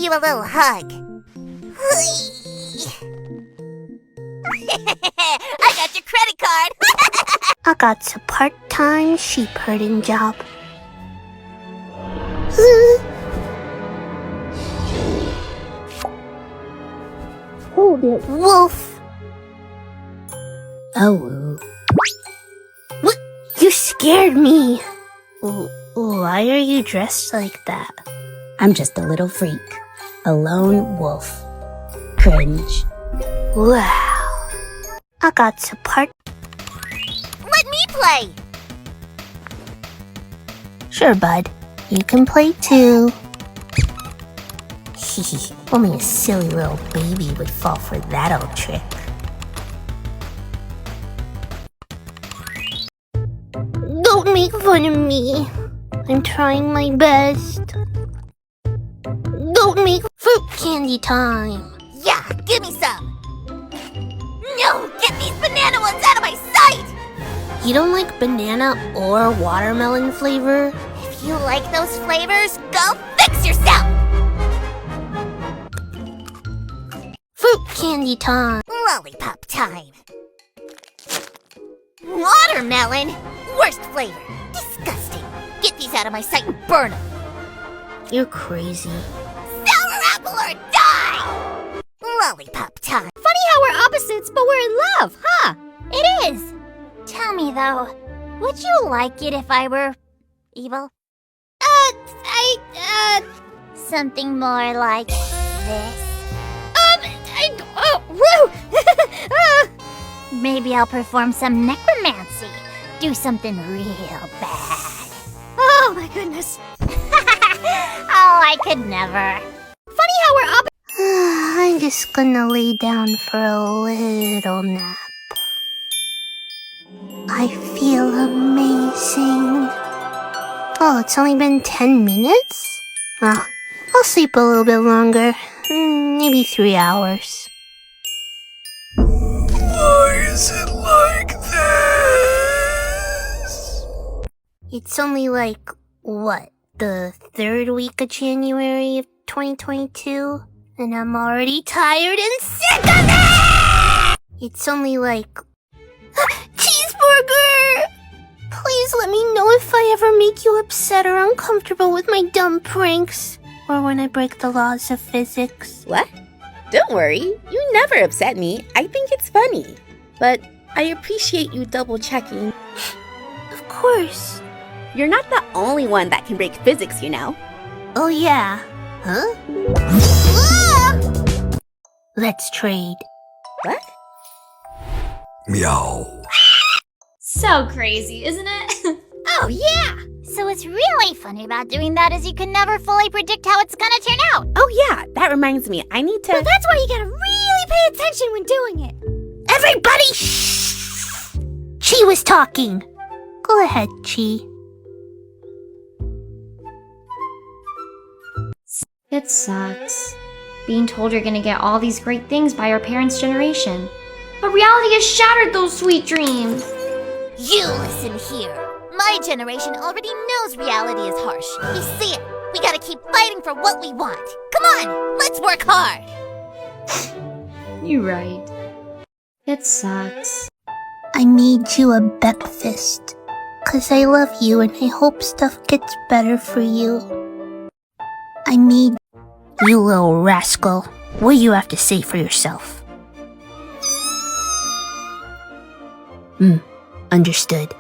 You a little hug. I got your credit card. I got a part-time sheep herding job. Hold it, wolf. Oh. What? You scared me. Why are you dressed like that? I'm just a little freak. A lone wolf. Cringe. Wow. I got a part... Let me play. Sure, bud. You can play too. Only a silly little baby would fall for that old trick. Don't make fun of me. I'm trying my best. Don't make fruit candy time. Yeah, give me some. No, get these banana ones out of my sight. You don't like banana or watermelon flavor? If you like those flavors, go fix yourself. Fruit candy time. Lollipop time. Watermelon? Worst flavor. Disgusting. Get these out of my sight and burn them. You're crazy. Sour apple or die! Lollipop time. Funny how we're opposites, but we're in love, huh? It is. Tell me though, would you like it if I were evil? Something more like this. Maybe I'll perform some necromancy. Do something real bad. Oh my goodness. Oh, I could never. Funny how we're opposites. I'm just gonna lay down for a little nap. I feel amazing. Oh, it's only been 10 minutes? Well, I'll sleep a little bit longer. Maybe 3 hours. Why is it like this? It's only like, what, the 3rd week of January of 2022? And I'm already tired and sick of it! It's only like... Cheeseburger! Please let me know if I ever make you upset or uncomfortable with my dumb pranks. Or when I break the laws of physics. What? Don't worry. You never upset me. I think it's funny. But I appreciate you double-checking. Of course. You're not the only one that can break physics, you know. Oh yeah. Huh? Ah! Let's trade. What? Meow. So crazy, isn't it? Oh yeah! So what's really funny about doing that is you can never fully predict how it's gonna turn out. Oh yeah, that reminds me. I need to... But that's why you gotta really pay attention when doing it. Everybody shh! Chi was talking. Go ahead, Chi. It sucks. Being told you're gonna get all these great things by our parents' generation. But reality has shattered those sweet dreams. You listen here. My generation already knows reality is harsh. You see it. We gotta keep fighting for what we want. Come on, let's work hard. You're right. It sucks. I made you a breakfast. 'Cause I love you and I hope stuff gets better for you. I made... You little rascal. What do you have to say for yourself? Understood.